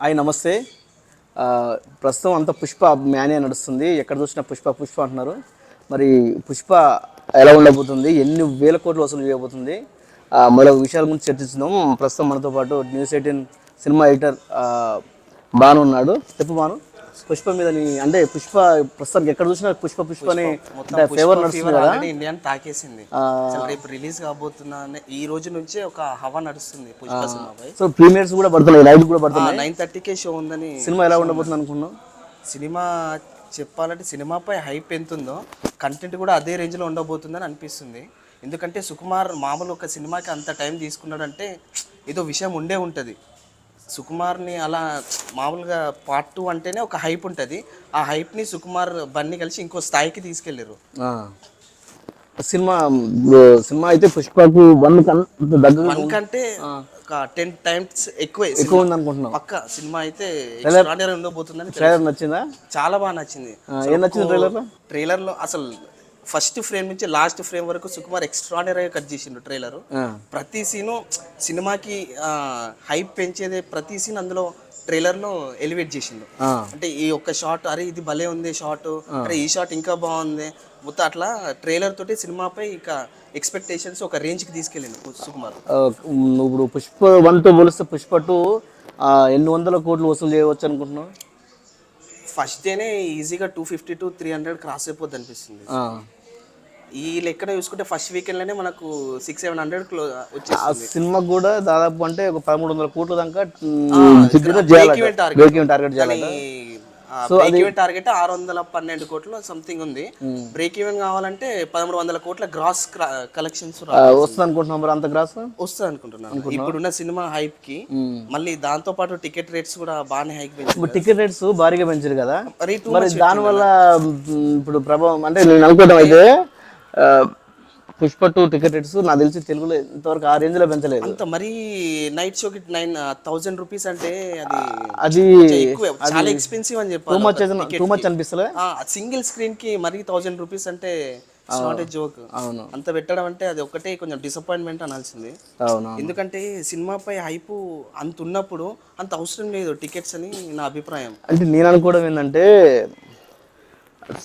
Hi నమస్తే. ప్రస్తుతం అంతా పుష్ప మ్యానే నడుస్తుంది. ఎక్కడ చూసినా పుష్ప పుష్ప అంటున్నారు. మరి పుష్ప ఎలా ఉండబోతుంది, ఎన్ని వేల కోట్లు వసూలు చేయబోతుంది, మరొక విషయాల గురించి చర్చిస్తున్నాం. ప్రస్తుతం మనతో పాటు న్యూస్ 18 సినిమా ఎడిటర్ బాను ఉన్నాడు. చెప్పు బాను, పుష్ప మీద అంటే పుష్ప ప్రస్తుతానికి ఎక్కడ చూసినా పుష్ప పుష్ప అని ఫేవర్ నడుస్తుంది కదా. ఇండియన్ తాకేసింది. రేపు రిలీజ్ కాబోతున్నా ఈ రోజు నుంచే ఒక హవా నడుస్తుంది పుష్ప సినిమాపై. సో ప్రీమియర్స్ కూడా పడుతున్నాయి, లైవ్ కూడా పడుతున్నాయి. 9:30కే షో ఉందని. సినిమా ఎలా ఉండబోతుంది అనుకున్నాం? సినిమా చెప్పాలంటే సినిమాపై హైప్ ఎంత ఉందో కంటెంట్ కూడా అదే రేంజ్లో ఉండబోతుందని అనిపిస్తుంది. ఎందుకంటే సుకుమార్ మామూలు ఒక సినిమాకి అంత టైం తీసుకున్నాడంటే ఏదో విషయం ఉండే ఉంటుంది. సుకుమార్ని అలా మామూలుగా పార్ట్ 2 అంటేనే ఒక హైప్ ఉంటుంది. ఆ హైప్ని సుకుమార్ బన్నీ కలిసి ఇంకో స్థాయికి తీసుకెళ్ళారు. సినిమా సినిమా అయితే పుష్పకు 1 కంటే ఒక 10 times ఎక్కువ ఉంది అనుకుంటున్నాం. పక్క సినిమా అయితే ఎక్స్ట్రాడినరీ ఉండబోతుందని. ట్రైలర్ నచ్చిందా? చాలా బాగా నచ్చింది. ఏం నచ్చింది ట్రైలర్లో? అసలు ఫస్ట్ ఫ్రేమ్ నుంచి లాస్ట్ ఫ్రేమ్ వరకు సుకుమార్ ఎక్స్ట్రాడినరీగా కట్ చేసిండు ట్రైలర్. ప్రతి సీను సినిమాకి హైప్ పెంచేదే, ప్రతి సీన్ అందులో ట్రైలర్లో ఎలివేట్ చేసిండు. అంటే ఈ ఒక్క షాట్, అరే ఇది భలే ఉంది షాట్, అరే ఈ షాట్ ఇంకా బాగుంది, మొత్తం అట్లా ట్రైలర్ తోటి సినిమాపై ఇక ఎక్స్పెక్టేషన్స్ ఒక రేంజ్కి తీసుకెళ్ళిండు సుకుమార్. ఇప్పుడు పుష్ప 1తో పోలిస్తే పుష్ప 2 ఎన్ని వందల కోట్లు వసూలు చేయవచ్చు అనుకుంటున్నావు? ఫస్ట్ డేనే ఈజీగా 250 to 300 క్రాస్ అయిపోద్ది అనిపిస్తుంది. ఈ లెక్కన చూసుకుంటే ఫస్ట్ వీకెండ్లోనే మనకు 600-700 వచ్చేస్తుంది. సినిమా కూడా దాదాపు అంటే ఒక 1300 కోట్ల దాకా టార్గెట్ 612 కోట్లు సంథింగ్ ఉంది. బ్రేక్ ఈవెన్ కావాలంటే 1300 కోట్ల గ్రాస్ కలెక్షన్స్ వస్తుంది అనుకుంటున్నాం. మరి అంత గ్రాస్ వస్తుంది అనుకుంటున్నాను. ఇప్పుడున్న సినిమా హైప్ కి మళ్ళీ దాంతో పాటు టికెట్ రేట్స్ కూడా బాగానే హైక్ పెంచారు. టికెట్ రేట్స్ భారీగా పెంచారు కదా, మరి దాని వల్ల ఇప్పుడు ప్రభావం అంటే నేను అనుకోవడం అయితే పుష్ప 2 టికెట్ రేట్స్ నాకు తెలిసి తెలుగులో ఇంతవరకు ఆ రేంజ్ లో పెంచలేదు. అంత మరి నైట్ షోకి 9,000 రూపీస్ అంటే అది చాలా ఎక్స్పెన్సివ్ అని చెప్పారు. టూ మచ్ అనిపిస్తలే. సింగిల్ స్క్రీన్ కి మరి 1000 రూపీస్ అంటే నాట్ ఏ జోక్. అవును, అంత పెట్టడం అంటే అది ఒకటే కొంచెం డిసప్పాయింట్మెంట్ అనాల్సింది. ఎందుకంటే సినిమాపై హైప్ అంత ఉన్నప్పుడు అంత అవసరం లేదు టికెట్స్ అని నా అభిప్రాయం. అంటే నేను అనుకోవడం ఏంటంటే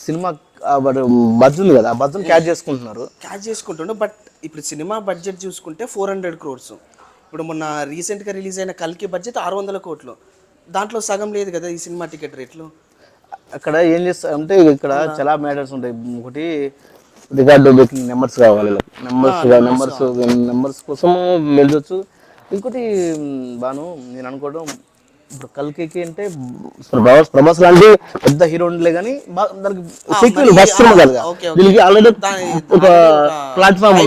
సినిమా బడ్జెట్ ఉంది కదా, ఆ బడ్జెట్ క్యాచ్ చేసుకుంటున్నారు. బట్ ఇప్పుడు సినిమా బడ్జెట్ చూసుకుంటే 400 crores. ఇప్పుడు మొన్న రీసెంట్గా రిలీజ్ అయిన కల్కి బడ్జెట్ 600 కోట్లు. దాంట్లో సగం లేదు కదా ఈ సినిమా టికెట్ రేట్లు. అక్కడ ఏం చేస్తారు అంటే ఇక్కడ చాలా మ్యాటర్స్ ఉంటాయి. ఒకటి రికార్డు బ్రేకింగ్ నెంబర్స్ కావాలి, నెంబర్స్ కోసం వెళ్ళొచ్చు. ఇంకోటి బాను నేను అనుకోవడం, ఇప్పుడు కల్కి అంటే ప్రభాస్ లాంటి పెద్ద హీరో ఉండలే కానీ దానికి దీనికి ఆల్రెడీ ఒక ప్లాట్ఫామ్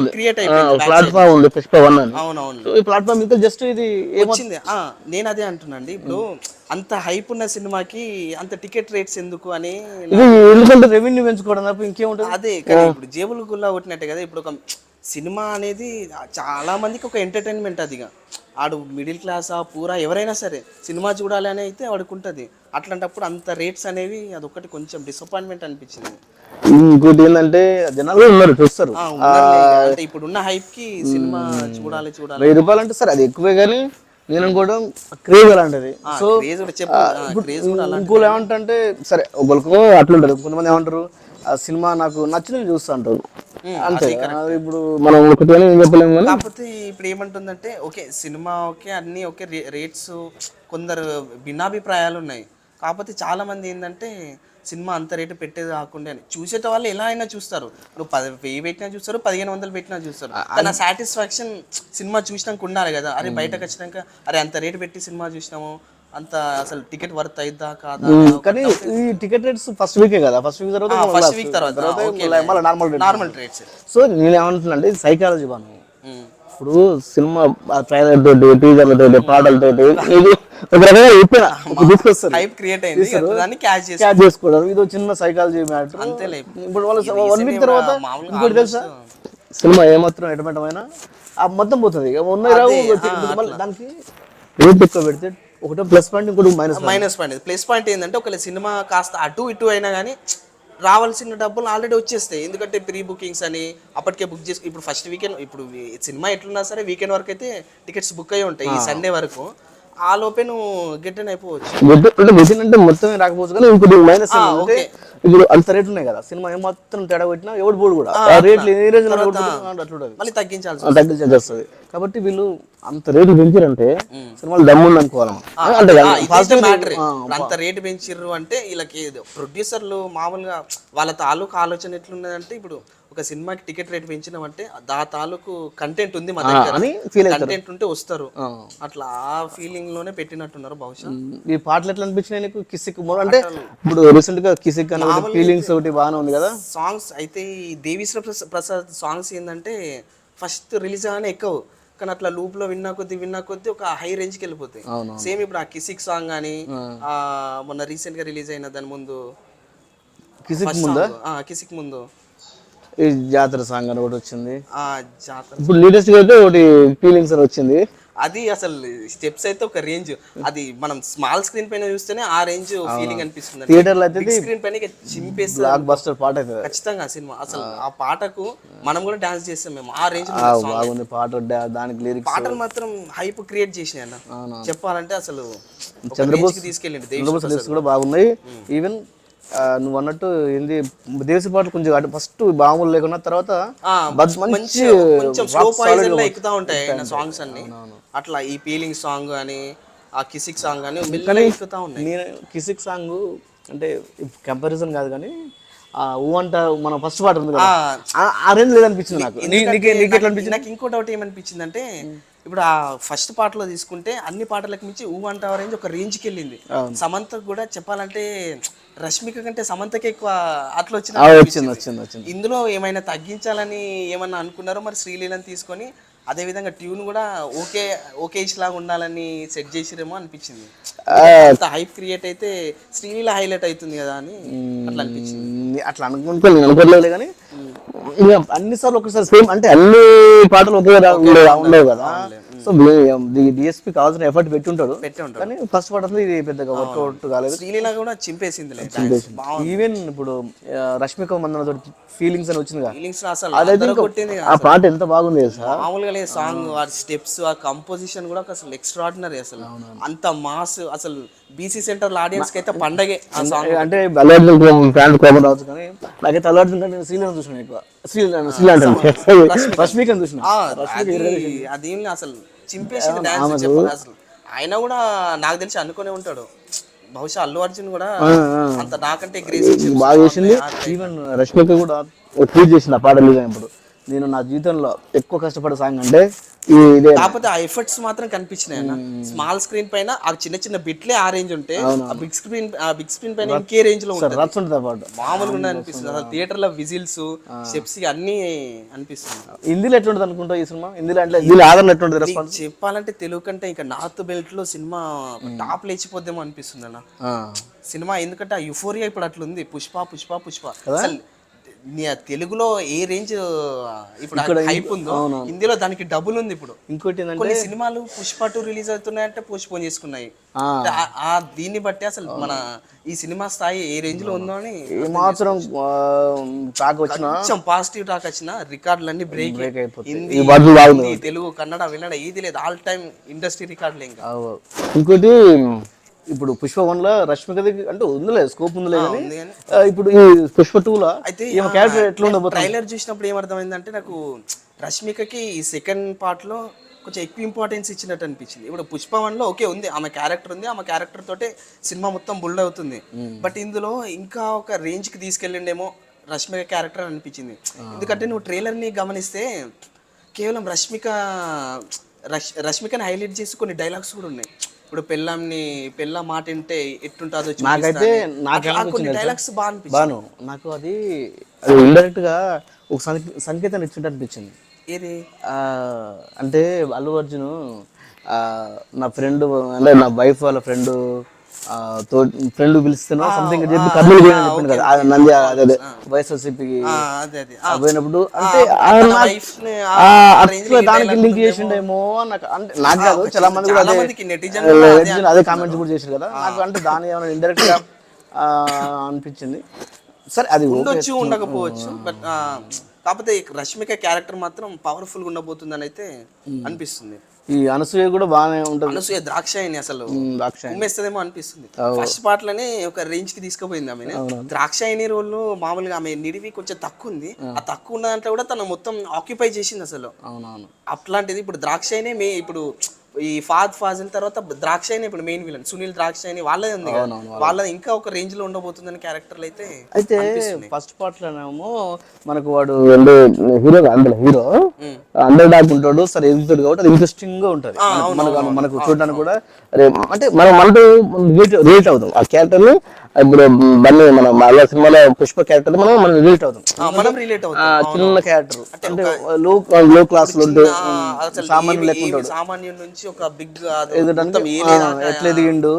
ఉంది పుష్ప 1 అని. ఈ ప్లాట్ఫామ్ ఇంకా జస్ట్ ఇది ఏమొచ్చింది. నేను అదే అంటున్నాండి, ఇప్పుడు అంత హైప్ ఉన్న సినిమాకి అంత టికెట్ రేట్స్ ఎందుకు అని. ఎందుకంటే రెవెన్యూ పెంచుకోవడం తప్ప ఇంకేముంటుంది. అదే కానీ ఇప్పుడు జేబులు గుల్లా కొట్టినట్టే కదా. ఇప్పుడు ఒక సినిమా అనేది చాలా మందికి ఒక ఎంటర్టైన్మెంట్. అదిగా ఆడు మిడిల్ క్లాసా పూరా ఎవరైనా సరే సినిమా చూడాలి అని అయితే వాడికి ఉంటుంది. అట్లాంటప్పుడు అంత రేట్స్ అనేవి అదొకటి కొంచెం డిసప్పాయింట్మెంట్ అనిపించింది. ఇంకోటి ఏంటంటే జనాలు ఉన్నారు చూస్తారు. అంటే ఇప్పుడున్న హైప్ కి సినిమా చూడాలి 1000 రూపాయలు అంటే సరే అది ఎక్కువే, కానీ నేను అనుకోవడం క్రేజ్ అలాంటిది. సో ఇంకోళ్ళు ఏమంటే సరే ఒకరికి అట్లుంటారు, కొంతమంది ఏమంటారు ఆ సినిమా నాకు నచ్చినవి చూస్తా అంటారు. అంతే, ఇప్పుడు మనం ఒకటి చెప్పలేము. కాకపోతే ఇప్పుడు ఏమంటుందంటే ఓకే సినిమా ఓకే అన్ని ఓకే రేట్స్ కొందరు భిన్నాభిప్రాయాలు ఉన్నాయి. కాకపోతే చాలా మంది ఏంటంటే సినిమా అంత రేటు పెట్టేది కాకుండా అని చూసేట వాళ్ళు ఎలా అయినా చూస్తారు. నువ్వు 1000 పెట్టినా చూస్తారు, 1500 పెట్టినా చూస్తారు. కానీ ఆ సాటిస్ఫాక్షన్ సినిమా చూసినాక ఉండాలి కదా. అరే బయటకు వచ్చినాక అరే అంత రేటు పెట్టి సినిమా చూసినాము, అంత అసలు టికెట్ వర్త్ అయిద్దా కాదా. కానీ ఈ టికెట్ రేట్స్ ఫస్ట్ వీక్ కదా, ఫస్ట్ వీక్ తర్వాత నార్మల్ రేట్స్. సో నేను ఏమంటున్నా అంటే సైకాలజీ బాను. ఇప్పుడు సినిమా ట్రైలర్ తోటి, టీజర్ల తోటి, పాటలతోటి క్యాచ్ చేసుకోవడం ఇది చిన్న సైకాలజీ మ్యాటర్. ఇప్పుడు వాళ్ళు 1 వీక్ తర్వాత ఇంకోటి తెలుసా, సినిమా ఏమాత్రం ఎటమేటమైనా ఆ మొత్తం పోతుంది. ఉన్నాయి రావు దానికి రేట్ ఎక్కువ పెడితే ఒకటే ప్లస్ పాయింట్, ఇంకోటి మైనస్ పాయింట్. ప్లస్ పాయింట్ ఏంటంటే ఒకవేళ సినిమా కాస్త అటు ఇటు అయినా కానీ రావాల్సిన డబ్బులు ఆల్రెడీ వచ్చేస్తాయి. ఎందుకంటే ప్రీ బుకింగ్స్ అని అప్పటికే బుక్ చేసుకుని ఇప్పుడు ఫస్ట్ వీకెండ్ ఇప్పుడు సినిమా ఎట్లున్నా సరే వీకెండ్ వరకు అయితే టికెట్స్ బుక్ అయ్యి ఉంటాయి. ఈ సండే వరకు ఆ లోపే నువ్వు గిట్టని అయిపోవచ్చు. అంటే విజన్ అంటే మొత్తమే రాకపోవచ్చు కానీ ఇంకోటి మైనస్ అంటే ఓకే. ఇప్పుడు అంత రేట్ ఉన్నాయి కదా, సినిమా ఏమాత్రం తేడా పెట్టినా ఎవడు పోడు కూడా, ఆ రేట్లు ఏ రేంజ్ లో అట్లా మళ్ళీ తగ్గించాల్సి తగ్గించాల్సి వస్తుంది. కాబట్టి వీళ్ళు అంత రేటు పెంచారంటే సినిమాలు దమ్ముంది అనుకోవాలి అంటే మ్యాటర్. అంత రేటు పెంచిర్రు అంటే వీళ్ళకి ప్రొడ్యూసర్లు మామూలుగా వాళ్ళ తాలూకు ఆలోచన ఎట్లున్నదంటే, ఇప్పుడు ఒక సినిమాకి టికెట్ రేట్ పెంచినామంటే ఆ తాలూకు కంటెంట్ ఉంది మా దగ్గర, కంటెంట్ ఉంటే వస్తారు, అట్లా ఆ ఫీలింగ్ లోనే పెట్టినట్టున్నారు బహుశా. ఈ పాటలు ఎట్లా అనిపించినాయి నీకు? కిసిక్ అంటే ఇప్పుడు రీసెంట్ గా కిసిక్ అనే ఫీలింగ్స్ ఒకటి బాగానే ఉంది కదా సాంగ్స్. అయితే ఈ దేవిశ్రీ ప్రసాద్ సాంగ్స్ ఏంటంటే ఫస్ట్ రిలీజ్ అనే ఎక్కువ, కానీ అట్లా లూప్ లో విన్నా కొద్దీ ఒక హై రేంజ్ కి వెళ్ళిపోతాయి. సేమ్ ఇప్పుడు ఆ కిసిక్ సాంగ్ కానీ మొన్న రీసెంట్ గా రిలీజ్ అయిన దాని ముందు కిసిక్ ముందు ఈ జాతర సాంగ్ అని ఒకటి వచ్చింది. జాతర ఇప్పుడు లేటెస్ట్ గా అయితే ఒకటి ఫీలింగ్స్ అని వచ్చింది. అది అసలు స్టెప్స్ అయితే ఒక రేంజ్, అది మనం స్మాల్ స్క్రీన్ పైన చూస్తేనే ఆ రేంజ్ ఫీలింగ్ అనిపిస్తుంది. థియేటర్ లో అయితే స్క్రీన్ పైన చింపేసి బ్లాక్ బస్టర్ పాట అయితే ఖచ్చితంగా సినిమా. అసలు ఆ పాటకు మనం కూడా డాన్స్ చేస్తాం మేము, ఆ రేంజ్ బాగుంది పాట. దానికి లిరిక్స్ పాటలు మాత్రం హైప్ క్రియేట్ చేసినాయి అన్న చెప్పాలంటే. అసలు చంద్రబోస్ తీసుకెళ్ళింది కూడా బాగున్నాయి. ఈవెన్ నువ్వు అన్నట్టు ఏంది దేశీ పాటలు కొంచెం ఫస్ట్ బాగులు లేకున్నా తర్వాత మంచి స్లో పాయిజన్ లో ఎక్కుతా ఉంటాయి సాంగ్స్ అన్ని. అట్లా ఈ ఫీలింగ్ సాంగ్ అని ఆ కిసిక్ సాంగ్ అని ఎక్కుతా ఉన్నాయి. నేను కిసిక్ సాంగ్ అంటే కంపారిజన్ కాదు కానీ ఊ అంట మన ఫస్ట్ పాట ఉంది కదా, ఆ రేంజ్ లేదనిపించింది నాకు. నాకు ఇంకో డౌట్ ఏమనిపించింది అంటే, ఇప్పుడు ఆ ఫస్ట్ పాటలో తీసుకుంటే అన్ని పాటలకు మించి ఊ అంట రేంజ్ ఒక రేంజ్కి వెళ్ళింది. సమంత కూడా చెప్పాలంటే రష్మిక కంటే సమంతకి ఎక్కువ అట్లా వచ్చింది. ఇందులో ఏమైనా తగ్గించాలని ఏమన్నా అనుకున్నారో మరి శ్రీలీలను తీసుకొని, అదే విధంగా ట్యూన్ కూడా ఓకే లాగా ఉండాలని సెట్ చేసిరేమో అనిపించింది. అంత హైప్ క్రియేట్ అయితే శ్రీలీల హైలైట్ అవుతుంది కదా అని అట్లా అనిపించింది. అట్లా అనుకోలేదు కానీ అన్నిసార్లు ఒకసారి సేమ్ అంటే అన్ని పాటలు ఒకే ఉండవు కదా. సో డిఎస్పీ కావాల్సిన ఎఫర్ట్ పెట్టి ఉంటాడు కానీ ఫస్ట్ పాట అసలు ఇది పెద్దగా వర్కౌట్ కాలేదు. శ్రీలీల కూడా చింపేసింది. ఈవెన్ ఇప్పుడు రష్మిక మందన ఫీలింగ్స్ అని వచ్చింది అసలు అదైతే ఆ పాట ఎంత బాగుంది మామూలుగా సాంగ్, ఆ స్టెప్స్, ఆ కంపోజిషన్ కూడా అసలు ఎక్స్ట్రాడినరీ. అసలు అంత మాస్, అసలు బీసీ సెంటర్ ఆడియన్స్ కి అయితే పండగే ఆ సాంగ్. అంటే ఫ్యాన్ కోపం రావచ్చు కానీ నాకైతే అల్లు నేను శ్రీలీలను చూసిన ఎక్కువ. రష్మికను చూసిన అది అసలు చింపేసింది డాన్స్ చెప్పాలి. అసలు ఆయన కూడా నాకు తెలిసి అనుకునే ఉంటాడు బహుశా అల్లు అర్జున్ కూడా అంత నాకంటే గ్రేస్ బాగా చేసింది. ఈవెన్ రష్మిక కూడా ట్వీట్ చేసింది ఆ పాట రిలీజ్ అయినప్పుడు, నేను నా జీవితంలో ఎక్కువ కష్టపడే సాంగ్ అంటే ఇదే. కాకపోతే ఆ ఎఫర్ట్స్ మాత్రం కనిపించినాయి అన్న. స్మాల్ స్క్రీన్ పైన ఆ చిన్న చిన్న బిట్లే ఆ రేంజ్ ఉంటే, ఆ బిగ్ స్క్రీన్ పైన ఇంకే రేంజ్ లో ఉంటుంది. మామూలుగా అనిపిస్తుంది. అసలు థియేటర్ లో విజిల్స్, స్టెప్స్ అన్ని అనిపిస్తుంది. హిందీలో ఎట్లుంటది అనుకుంటా ఈ సినిమా? హిందీలో ఆదరణ ఎట్లుంటది రెస్పాన్స్? చెప్పాలంటే తెలుగు కంటే ఇంకా నార్త్ బెల్ట్ లో సినిమా టాప్ లేచిపోద్దేమో అనిపిస్తుంది అన్న సినిమా. ఎందుకంటే ఆ యుఫోరియా ఇప్పుడు అట్లుంది. పుష్ప అసలు తెలుగులో ఏ రేంజ్ ఇప్పుడు హైప్ ఉందో హిందీలో దానికి డబుల్ ఉంది. ఇప్పుడు ఇంకోటి కొన్ని సినిమాలు పుష్ప 2 రిలీజ్ అవుతున్నాయంటే పోస్ట్పోన్ చేసుకున్నాయి. దీన్ని బట్టి అసలు మన ఈ సినిమా స్థాయి ఏ రేంజ్ లో ఉందో అని మాత్రం టాక్ వచ్చినా, కొంచెం పాజిటివ్ టాక్ వచ్చినా రికార్డులన్నీ బ్రేక్ అయిపోతాయి. హిందీ, తెలుగు, కన్నడ, విన్నడ ఇది లేదు, ఆల్ టైమ్ ఇండస్ట్రీ రికార్డులే. ఇంకా ఇంకోటి ఇప్పుడు పుష్ప 1 లో రష్మిక అంటే ఉందిలే, స్కోప్ ఉందిలే కానీ ఇప్పుడు ఈ పుష్ప 2 లో అయితే క్యారెక్టర్ ఎట్లా ఉండబోతుంది? ట్రైలర్ చూసినప్పుడు ఏమర్థమైందంటే నాకు రష్మికకి ఈ సెకండ్ పార్ట్ లో కొంచెం ఎక్కువ ఇంపార్టెన్స్ ఇచ్చినట్టు అనిపించింది. ఇప్పుడు పుష్ప 1 లో ఓకే ఉంది, ఆమె క్యారెక్టర్ ఉంది, ఆమె క్యారెక్టర్ తోటే సినిమా మొత్తం బుల్డ్ అవుతుంది. బట్ ఇందులో ఇంకా ఒక రేంజ్ కి తీసుకెళ్ళిండేమో రష్మిక క్యారెక్టర్ అనిపించింది. ఎందుకంటే నువ్వు ట్రైలర్ ని గమనిస్తే కేవలం రష్మికని హైలైట్ చేసి కొన్ని డైలాగ్స్ కూడా ఉన్నాయి. ఇప్పుడు పెళ్ళ మాట వింటే ఎట్టుంటుందో నాకైతే కొన్ని డైలాగ్స్ బాను నాకు అది ఇండైరెక్ట్ గా ఒక సంకేతాన్ని ఇచ్చినట్టు అనిపించింది. ఏది అంటే అల్లు అర్జున్ నా ఫ్రెండ్ అంటే నా వైఫ్ వాళ్ళ ఫ్రెండ్ పిలుస్తున్నా సంథింగ్ చెప్పి కర్నూలు పోయిన చెప్పింది కదా నంది, అదే వైఎస్ఆర్సీపీకి పోయినప్పుడు అంటే అట్లా దానికి లింక్ చేసిండేమో నాకు. అంటే నాకు కాదు, చాలా మంది కూడా అదే కామెంట్స్ కూడా చేసారు కదా. నాకు అంటే దాని ఏమైనా ఇండైరెక్ట్ గా అనిపించింది. సరే అది ఉండొచ్చు ఉండకపోవచ్చు, బట్ కాకపోతే రష్మిక క్యారెక్టర్ మాత్రం పవర్ఫుల్ గా ఉండబోతుందని అయితే అనిపిస్తుంది. ఈ అనసూయ కూడా బాగానే ఉంటుంది. అనసూయ ద్రాక్షాయిని అసలు ద్రాక్ష ఉమ్మేస్తుందేమో అనిపిస్తుంది. ఫస్ట్ పార్ట్ లోనే ఒక రేంజ్ కి తీసుకుపోయింది ఆమె. ద్రాక్షాయిని రోల్ మామూలుగా ఆమె నిడివి కొంచెం తక్కువ ఉంది, ఆ తక్కువ ఉన్న దాంట్లో కూడా తను మొత్తం ఆక్యుపై చేసింది అసలు. అవునవును. అట్లాంటిది ఇప్పుడు ద్రాక్షాయినే ఇప్పుడు ఈ ఫాజిల్ తర్వాత ద్రాక్షాయిని ఇప్పుడు మెయిన్ విలన్ సునీల్ ద్రాక్షాయిని వాళ్ళది ఉంది కదా, వాళ్ళది ఇంకా ఒక రేంజ్ లో ఉండబోతుందని క్యారెక్టర్లు అయితే. అయితే ఫస్ట్ పార్ట్ లోనేమో మనకు వాడు హీరో అందులో హీరో అండర్ డాగ్ ఉంటాడు, సరే ఎదుగుతాడు కాబట్టి అది ఇంట్రెస్టింగ్ గా ఉంటది మనకు చూడడానికి కూడా. అంటే మనం మనతో రిలేట్ అవుతాం ఆ క్యారెక్టర్ ని. ఇప్పుడు బన్నీ మన సినిమాలో పుష్ప క్యారెక్టర్ మనం రిలేట్ అవుతాం. చిన్న క్యారెక్టర్ అంటే లో క్లాస్ లో ఉంటే సామాన్యులు లెక్క ఉంటాడు, సామాన్యుల నుంచి ఒక బిగ్ ఎట్లా ఎదిగిండు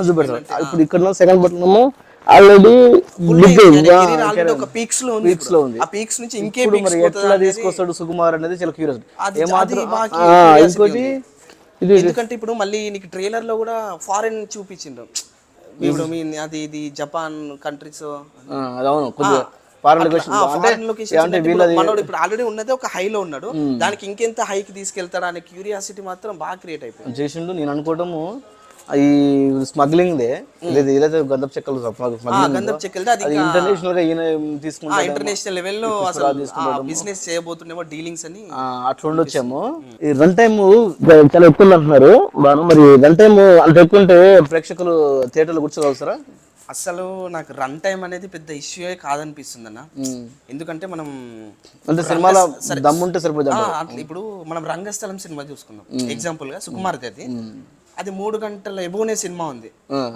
చూపెడతాడు. ఇప్పుడు ఇక్కడ సెకండ్ బట్టన్ ఆల్రెడీ ఒక పీక్స్ లో ఉంది. ఆ పీక్స్ నుంచి ఇంకే మరి ఎట్లా తీసుకొస్తాడు సుకుమార్ అనేది చాలా క్యూరియస్. ఇంకోటి ఎందుకంటే ఇప్పుడు మళ్ళీ నీకు ట్రైలర్ లో కూడా ఫారెన్ చూపించిండ్రు. ఇప్పుడు అది ఇది జపాన్ కంట్రీస్, అవును ఫారెన్ లొకేషన్. మనోడు ఇప్పుడు ఆల్రెడీ ఉన్నది ఒక హైలో ఉన్నాడు, దానికి ఇంకెంత హైకి తీసుకెళ్తాడు అనే క్యూరియాసిటీ మాత్రం బాగా క్రియేట్ అయిపోయింది. చేసిండు. నేను అనుకోవటము ఈ స్మగ్లింగ్ దే ఏదైతే గంధపు చెక్కలు ఇంటర్నేషనల్ గా ఈయన తీసుకుంటా ఇంటర్నేషనల్ లెవెల్లో బిజినెస్ చేయబోతుండేమో డీలింగ్స్ అని అట్లా ఉండొచ్చేమో. ఈ రన్ టైమ్ చాలా ఎక్కువ అంటున్నారు బాను. మరి రన్ టైమ్ అంత ఎక్కువ ఉంటే ప్రేక్షకులు థియేటర్లో కూర్చోగలుగుతారా? అసలు నాకు రన్ టైం అనేది పెద్ద ఇష్యూ కాదనిపిస్తుంది అన్న. ఎందుకంటే మనం అంటే సినిమాలో దమ్ముంటే సరిపోతుంది. ఇప్పుడు మనం రంగస్థలం సినిమా చూసుకుందాం ఎగ్జాంపుల్ గా, సుకుమార్ అది 3 గంటల ఎబోనే సినిమా ఉంది.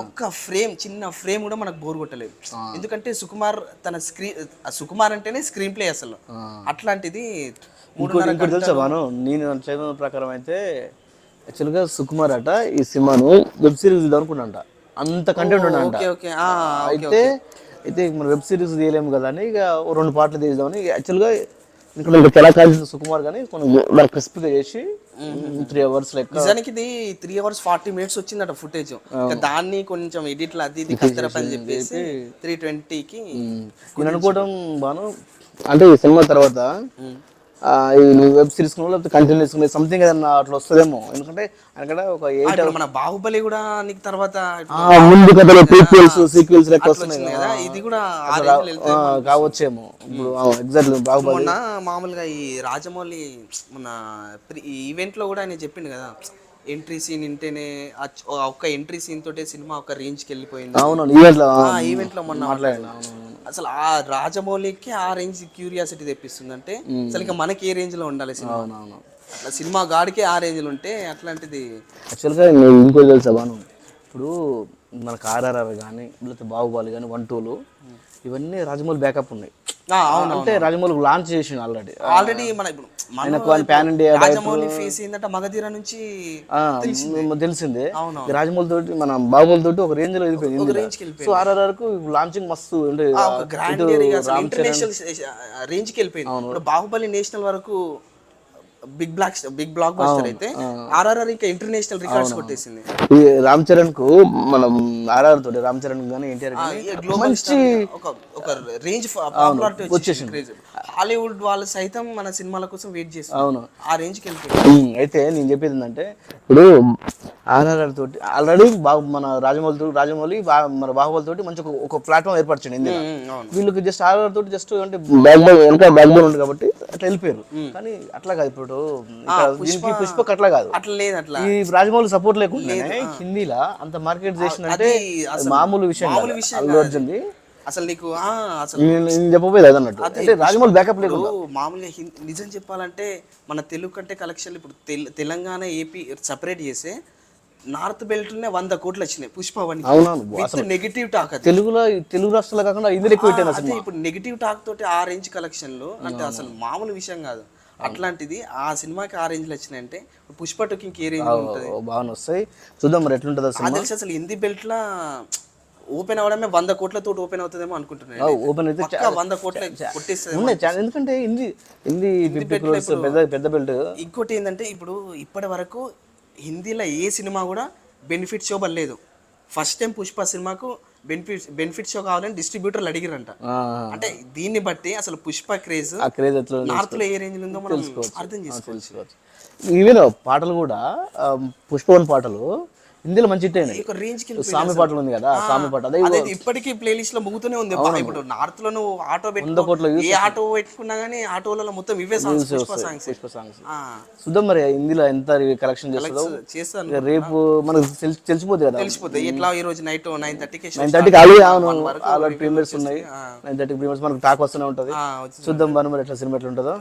ఒక్క ఫ్రేమ్, చిన్న ఫ్రేమ్ కూడా మనకు బోర్ కొట్టలేదు. ఎందుకంటే సుకుమార్ అంటేనే స్క్రీన్ ప్లే అసలు. అట్లాంటిది తెలుసా బాను, నేను చదివిన ప్రకారం అయితే యాక్చువల్గా సుకుమార్ అట ఈ సినిమాను వెబ్ సిరీస్ ఇది అనుకున్నాంట, అంత కంటెంట్ ఉండంట. అయితే మన వెబ్ సిరీస్ తీయలేము కదా అని ఇక 2 పార్ట్లు తీద్దామని యాక్చువల్గా ఇక్కడ ఎలా కాల్సిన సుకుమార్ కానీ కొంచెం క్రిస్పీగా చేసి 3 hours లెక్క. నిజానికి ఇది 3 hours 40 minutes వచ్చిందట ఫుటేజ్. దాన్ని కొంచెం ఎడిట్లు అది ఇది కత్తెరపని చెప్పేసి 320కి నేను అనుకోవడం బాను. అంటే ఈ సినిమా తర్వాత వెబ్ సిరీస్ లేకపోతే కంటిన్యూస్ సంథింగ్ ఏదన్నా అట్లా వస్తుందేమో. ఎందుకంటే అక్కడ ఒక 8 మన బాహుబలి కూడా నీకు తర్వాత ముందు కథలో ప్రీక్వెల్స్ సీక్వెల్స్ లెక్క వస్తున్నాయి కదా, ఇది కూడా కావచ్చేమో. ఇప్పుడు ఎగ్జాక్ట్లీ బాహుబలి మామూలుగా ఈ రాజమౌళి మన ఈవెంట్ లో కూడా ఆయన చెప్పిండు కదా, ఎంట్రీ సీన్ వింటేనే ఒక్క ఎంట్రీ సీన్ తోటే సినిమా ఒక రేంజ్ కి వెళ్ళిపోయింది. అవును, ఈవెంట్ లో మొన్న అసలు ఆ రాజమౌళికి ఆ రేంజ్ క్యూరియాసిటీ తెప్పిస్తుంది. అంటే అసలు ఇంకా మనకి ఏ రేంజ్ లో ఉండాలి సినిమా, అట్లా సినిమా గాడికే ఆ రేంజ్ లో ఉంటే అట్లాంటిది. యాక్చువల్గా ఇంకో తెలుసా బాను, ఇప్పుడు మనకు ఆర్ఆర్ఆర్ కానీ లేకపోతే బాహుబలి కానీ 1, 2లు ఇవన్నీ రాజమౌళి బ్యాకప్ ఉన్నాయి. అంటే రాజమౌళి లాంచ్ చేసిండు already. Pan India Rajamouli face ఏంటంటే మగధీర నుంచి తెలిసిందే. రాజమౌళి తోటి మన బాహుబలి తోటి ఒక రేంజ్ లో వెళ్ళిపోయింది. సో ఆర్ఆర్ఆర్ కు లాంచింగ్ మస్తు ఇంటర్నేషనల్ రేంజ్ కి వెళ్ళిపోయింది. బాహుబలి నేషనల్ వరకు బిగ్ బ్లాక్ బస్టర్ అయితే ఆర్ఆర్ఆర్ ఇంకా ఇంటర్నేషనల్ రికార్డ్స్ కొట్టేసింది. ఈ రామ్ చరణ్ కు మనం ఆర్ఆర్ తోటి రామ్ చరణ్ గానీ ఎన్టీఆర్ గ్లోబల్ ఒక రేంజ్ పాపులారిటీ వచ్చేసింది. హాలీవుడ్ వాళ్ళు సైతం మన సినిమాల కోసం వెయిట్ చేస్తారు. అవును, ఆ రేంజ్ కి వెళ్ళిపోయింది. అయితే నేను చెప్పేది ఏంటంటే ఇప్పుడు ఆర్ఆర్ఆర్ తోటి ఆల్రెడీ మన రాజమౌళి మన బాహుబలి తోటి మంచి ఒక ప్లాట్ఫామ్ ఏర్పరచండి ఇందులో. వీళ్ళకి జస్ట్ ఆర్ఆర్ తోటి జస్ట్ అంటే బ్యాక్ బోన్ ఉంది కాబట్టి అట్లా వెళ్ళిపోయారు. కానీ అట్లా కాదు, ఇప్పుడు దీనికి పుష్పక్ అట్లా కాదు, అట్లా లేదు. అట్లా ఈ రాజమౌళి సపోర్ట్ లేకుండా హిందీలా అంత మార్కెట్ చేసినంటే మామూలు విషయం. అల్లు అర్జున్ అసలు నీకు చెప్పబోయేది అదన్నట్టు, అంటే రాజమౌళి బ్యాకప్ లేదు. మామూలుగా నిజం చెప్పాలంటే మన తెలుగు కంటే కలెక్షన్ ఇప్పుడు తెలంగాణ ఏపీ సపరేట్ చేస్తే నార్త్ బెల్ట్ 100 కోట్లు వచ్చినాయి పుష్ప 1. నెగిటివ్ టాక్ తెలుగు రాష్ట్రాలు కాకుండా ఇందులో ఎక్కువ పెట్టాను. ఇప్పుడు నెగిటివ్ టాక్ తోటి ఆ రేంజ్ కలెక్షన్లు అంటే అసలు మామూలు విషయం కాదు. అట్లాంటిది ఆ సినిమాకి ఆ రేంజ్ లో వచ్చినాయంటే పుష్ప 2కి ఇంకే రేంజ్ ఉంటుంది. బాగా వస్తాయి, చూద్దాం మరి ఎట్లుంటుంది అసలు హిందీ బెల్ట్ లా ఓపెన్ అవడమే 100 కోట్లతో ఓపెన్ అవుతుందేమో అనుకుంటున్నాను. ఓపెన్ అయితే 100 కోట్ల కొట్టేస్తుంది. ఎందుకంటే హిందీ పెద్ద బెల్ట్. ఇంకోటి ఏంటంటే ఇప్పుడు ఇప్పటి వరకు హిందీలో ఏ సినిమా కూడా బెనిఫిట్ షో పడలేదు. ఫస్ట్ టైం పుష్ప సినిమాకు బెనిఫిట్ షో కావాలని డిస్ట్రిబ్యూటర్లు అడిగిరంట. అంటే దీన్ని బట్టి అసలు పుష్ప క్రేజ్ నార్త్ లో ఏ రేంజ్ ఉందో మనం అర్థం చేసుకోవచ్చు. ఈవెన్ పాటలు కూడా పుష్పవన్ పాటలు హిందీలో మంచి హిట్ అయినాయి. ఒక రేంజ్ కి సామి పాటలు ఉంది కదా, సామి పాట అదే అదే ఇప్పటికీ ప్లేలిస్ట్ లో మోగుతూనే ఉంది. ఇప్పుడు నార్త్ లో నువ్వు ఆటో కోట్ల ఏ ఆటో పెట్టుకున్నా గానీ ఆటోలలో మొత్తం ఇవే songs, Pushpa songs. Pushpa songs చూద్దాం మరి హిందీలో ఎంత కలెక్షన్ చేస్తుందో. చేస్తాను, ఇక రేపు మనకు తెలిసిపోతుంది కదా, తెలిసిపోతాయి. ఎట్లా ఈ రోజు నైట్ 9:30కి 9:30కి ఆల్రెడీ ప్రీమియర్స్ ఉన్నాయి. 9:30 ప్రీమియర్స్ మనకు టాక్ వస్తూనే ఉంటుంది. చూద్దాం మరి ఎట్లా సినిమా ఎట్లా ఉంటుందో.